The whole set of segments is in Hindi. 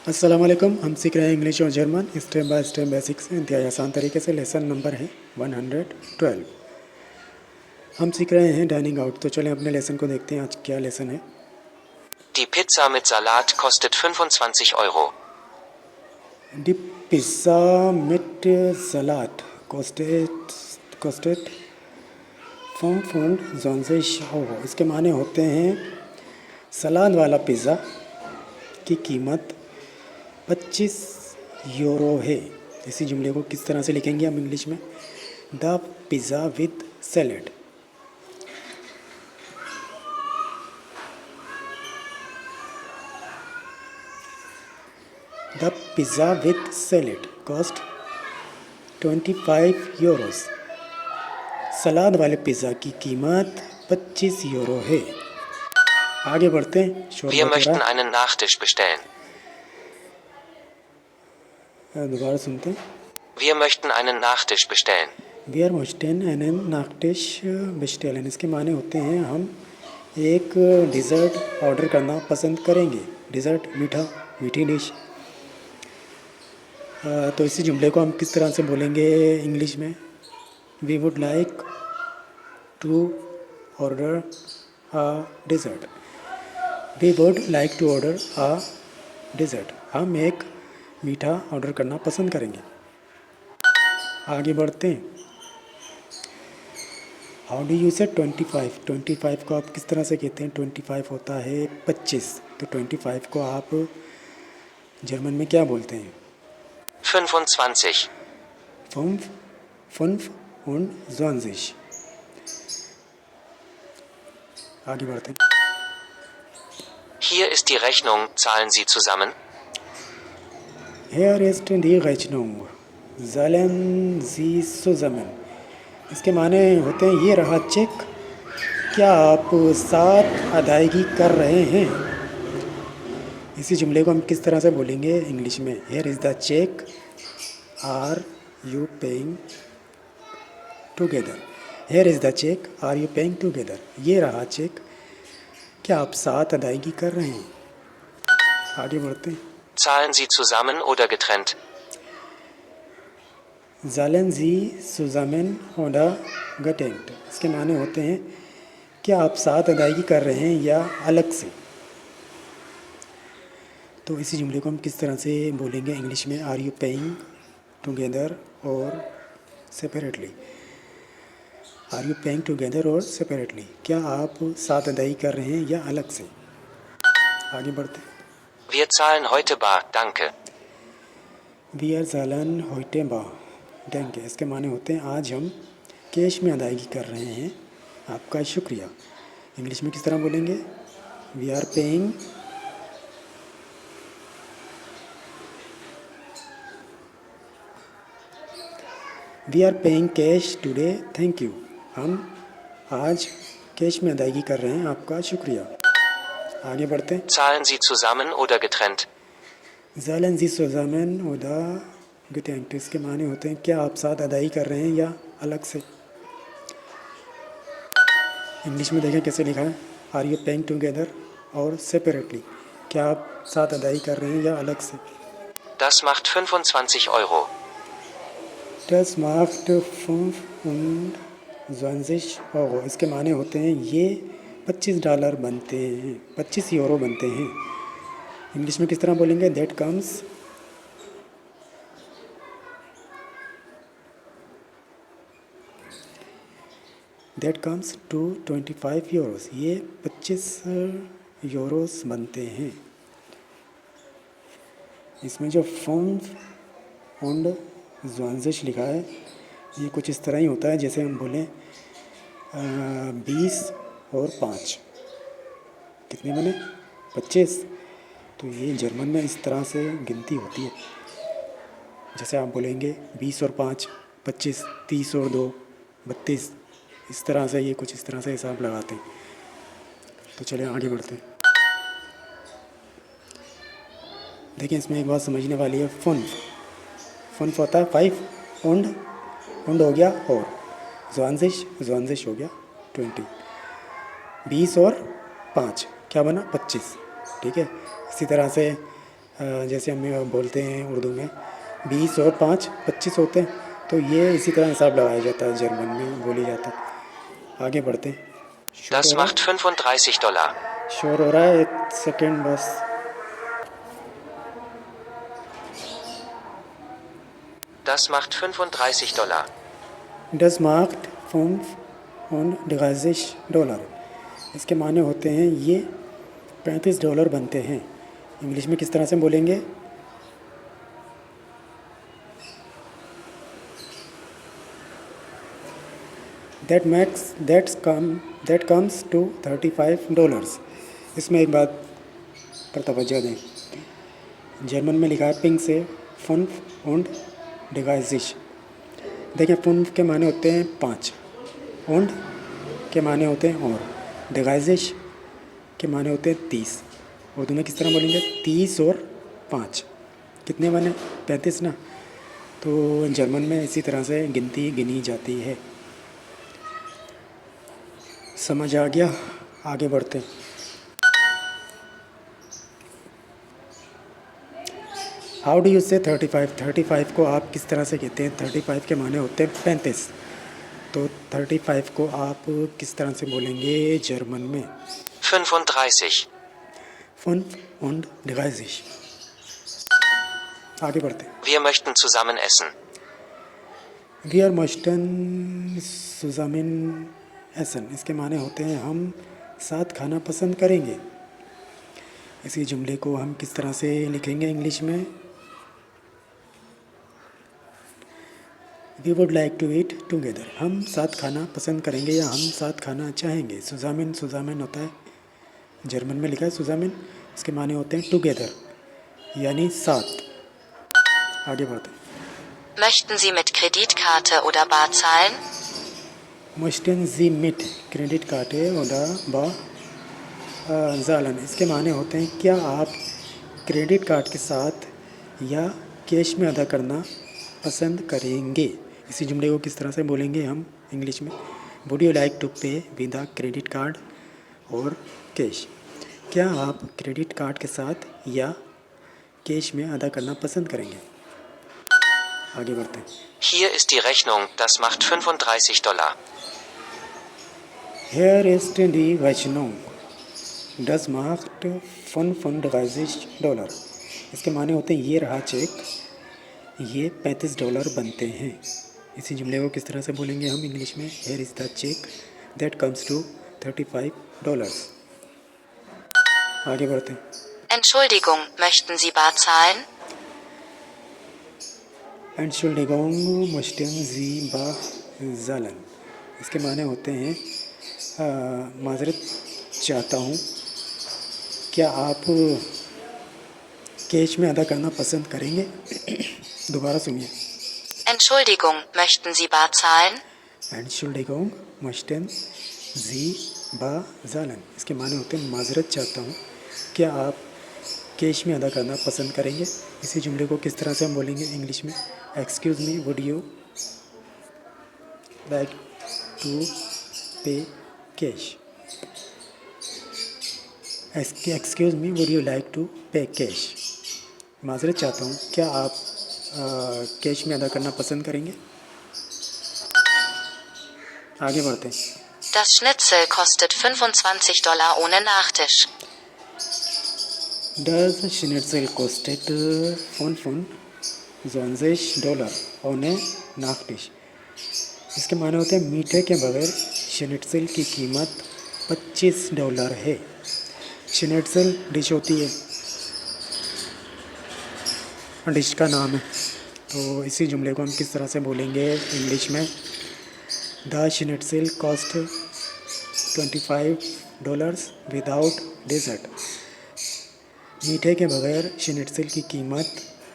अस्सलाम वालेकुम। हम सीख रहे हैं इंग्लिश और German step by step basics इंतहाई आसान तरीके से। लेसन नंबर है 112। हम सीख रहे हैं डाइनिंग आउट। तो चलें अपने लेसन को देखते हैं आज क्या लेसन है। Die Pizza mit Salat kostet 25 €. D pizza मिट सलाद कोस्टेड 5 पौंड। इसके माने होते हैं सलाद वाला पिज़्ज़ा की कीमत 25 यूरो है। इसी जुमले को किस तरह से लिखेंगे हम इंग्लिश में? The pizza with salad. The pizza with salad cost 25 euros. Salad वाले पिज़्ज़ा की कीमत 25 यूरो है। आगे बढ़ते हैं, शोर Wir बहुत हो रहा möchten einen Nachtisch bestellen. है। दोबारा सुनते हैं। Wir möchten einen Nachtisch bestellen. Wir möchten einen Nachtisch bestellen। इसके माने होते हैं हम एक डिज़र्ट ऑर्डर करना पसंद करेंगे। डिज़र्ट मीठा, मीठी डिश। तो इसी जुमले को हम किस तरह से बोलेंगे इंग्लिश में? We would like to order a dessert. We would like to order a dessert. हम एक मीठा ऑर्डर करना पसंद करेंगे। आगे बढ़ते हैं। हाउ डू यू से 25? 25 को आप किस तरह से कहते हैं? 25 होता है 25। तो 25 को आप जर्मन में क्या बोलते हैं? 25. 25। आगे बढ़ते हैं। Hier ist die Rechnung, zahlen Sie zusammen? Hier ist die Rechnung, zahlen Sie zusammen। इसके माने होते हैं ये रहा चेक, क्या आप साथ अदायगी कर रहे हैं? इसी जुमले को हम किस तरह से बोलेंगे इंग्लिश में? Here is the check, are you paying together? Here is the check, are you paying together? ये रहा चेक, क्या आप साथ अदायगी कर रहे हैं? आगे बढ़ते हैं। Zahlen Sie zusammen oder getrennt? ज़ालन जी सुजामेन होडा गटेंट। इसके माने होते हैं क्या आप साथ अदायगी कर रहे हैं या अलग से? तो इसी जुमले को हम किस तरह से बोलेंगे इंग्लिश में? आर यू पेइंग टुगेदर और separately? Are you paying together और सेपरेटली? क्या आप साथ अदायगी कर रहे हैं या अलग से? आगे बढ़ते हैं। Wir zahlen heute bar, danke. We are ज़ालन होइटे बा डेंगे। इसके माने होते हैं आज हम कैश में अदायगी कर रहे हैं, आपका शुक्रिया। इंग्लिश में किस तरह बोलेंगे? We are paying cash today, thank you. हम आज कैश में अदायगी कर रहे हैं, आपका शुक्रिया। आगे बढ़ते हैं। Zahlen Sie zusammen oder getrennt? ज़ालन जी सोजामन उदा गेटेंट। इसके माने होते हैं क्या आप साथ अदायगी कर रहे हैं या अलग से? इंग्लिश में देखें कैसे लिखा है। आर यू पेइंग टुगेदर और सेपरेटली? क्या आप साथ अदायगी कर रहे हैं या अलग से? Das macht 25 €. Das macht 25 Euro। इसके माने होते हैं ये $25 बनते हैं, 25 यूरो बनते हैं। इंग्लिश में किस तरह बोलेंगे? That comes to 25 euros. ये 25 यूरोस बनते हैं। इसमें जो 5 लिखा है ये कुछ इस तरह ही होता है जैसे हम बोलें 20 और 5 कितने बने? 25। तो ये जर्मन में इस तरह से गिनती होती है। जैसे आप बोलेंगे 20 और 5 25, 30 और 2 32। इस तरह से ये कुछ इस तरह से हिसाब लगाते हैं। तो चलिए आगे बढ़ते हैं। देखिए इसमें एक बात समझने वाली है। फुन होता है 5 उंड हो गया और ज़्वानजिश हो गया 20। 20 और 5 क्या बना? 25। ठीक है। इसी तरह से जैसे हम बोलते हैं उर्दू में 20 और 5 25 होते हैं, तो ये इसी तरह हिसाब लगाया जाता है, जर्मन में बोली जाता है। आगे बढ़ते हैं। शोर Das हो रहा macht 35 $. है, शोर हो रहा है, एक सेकेंड बस। Das macht 35 $. Das macht $35। इसके माने होते हैं ये $35 बनते हैं। इंग्लिश में किस तरह से बोलेंगे? that comes to $35। इसमें एक बात पर तवज्जो दें, जर्मन में लिखा है पिंक से 5 und 30। देखिए 5 के माने होते हैं 5, und के माने होते हैं और, 30 के माने होते हैं 30। उर्दू में किस तरह बोलेंगे? 30 और 5 कितने बने? 35 ना। तो जर्मन में इसी तरह से गिनती गिनी जाती है। समझ आ गया? आगे बढ़ते हैं। हाउ डू यू से 35? 35 को आप किस तरह से कहते हैं? 35 के माने होते हैं 35। तो 35 को आप किस तरह से बोलेंगे जर्मन में? 35. 35। आगे बढ़ते हैं। Wir möchten zusammen essen. Wir möchten zusammen essen। इसके माने होते हैं हम साथ खाना पसंद करेंगे। इसी जुमले को हम किस तरह से लिखेंगे इंग्लिश में? We would like to eat together। हम साथ खाना पसंद करेंगे या हम साथ खाना चाहेंगे। सुजामिन होता है, जर्मन में लिखा है सुजामिन। इसके माने होते हैं टुगेदर, यानी साथ। आगे बढ़ते हैं। Möchten Sie mit Kreditkarte oder bar zahlen? Möchten Sie mit Kreditkarte oder bar zahlen। इसके माने होते हैं क्या आप क्रेडिट कार्ड के साथ या कैश में अदा करना पसंद करेंगे। इसी जुमले को किस तरह से बोलेंगे हम इंग्लिश में? वुड यू लाइक टू पे विद अ क्रेडिट कार्ड और कैश। क्या आप क्रेडिट कार्ड के साथ या कैश में अदा करना पसंद करेंगे। आगे बढ़ते हैं। Hier ist die Rechnung, das macht 35 $. Hier ist die Rechnung, das macht 35$। इसके माने होते हैं ये रहा चेक, ये $35 बनते हैं। इसी जुमले को किस तरह से बोलेंगे हम इंग्लिश में? Here is the check that comes to $35। आगे बढ़ते हैं। Entschuldigung, möchten Sie bar zahlen? Entschuldigung, möchten Sie bar zahlen। इसके माने होते हैं माजरत चाहता हूँ, क्या आप कैश में अदा करना पसंद करेंगे। दोबारा सुनिए। Entschuldigung, möchten Sie bar zahlen? Entschuldigung, möchten Sie bar zahlen। इसके माने होते हैं माजरत चाहता हूँ, क्या आप कैश में अदा करना पसंद करेंगे। इसी जुमले को किस तरह से हम बोलेंगे इंग्लिश में? Excuse me, would you like to pay cash? Excuse me, would you like to pay cash? माजरत चाहता हूँ, क्या आप कैश में अदा करना पसंद करेंगे। आगे बढ़ते हैं। Das Schnitzel kostet $25 ohne Nachtisch. Das Schnitzel kostet $25 ohne Nachtisch। इसके माने होते हैं मीठे के बगैर शनिट्ज़ेल की कीमत $25 है। शनिट्ज़ेल डिश होती है, डिश का नाम है। तो इसी जुमले को हम किस तरह से बोलेंगे इंग्लिश में? The schnitzel cost $25 without dessert. मीठे के बगैर शनिट्ज़ेल की कीमत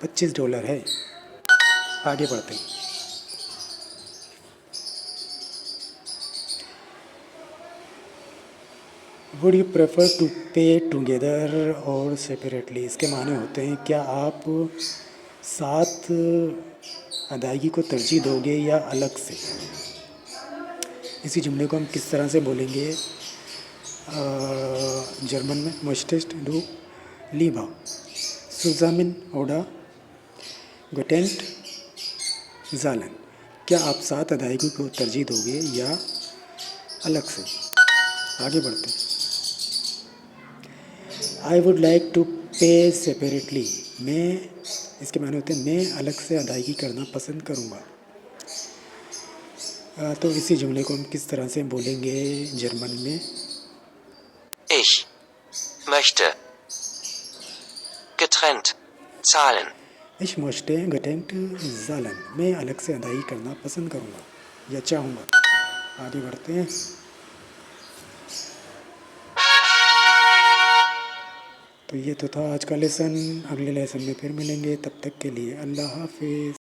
$25 है। आगे बढ़ते हैं। वुड यू प्रेफर टू पे टुगेदर और सेपरेटली। इसके माने होते हैं क्या आप साथ अदायगी को तरजीह दोगे या अलग से। इसी जुमले को हम किस तरह से बोलेंगे जर्मन में? möchtest du lieber zusammen oder getrennt zahlen? क्या आप साथ अदायगी को तरजीह दोगे या अलग से? आगे बढ़ते हैं। आई वुड लाइक टू पे सेपरेटली। मैं, इसके माने होते हैं मैं अलग से अदायगी करना पसंद करूँगा। तो इसी जुमले को हम किस तरह से बोलेंगे जर्मन में? Ich möchte getrennt zahlen. Ich möchte getrennt zahlen। मैं अलग से अदायगी करना पसंद करूँगा या चाहूँगा। आगे बढ़ते हैं। तो ये तो था आज का लेसन। अगले लेसन में फिर मिलेंगे, तब तक के लिए अल्लाह हाफिज़।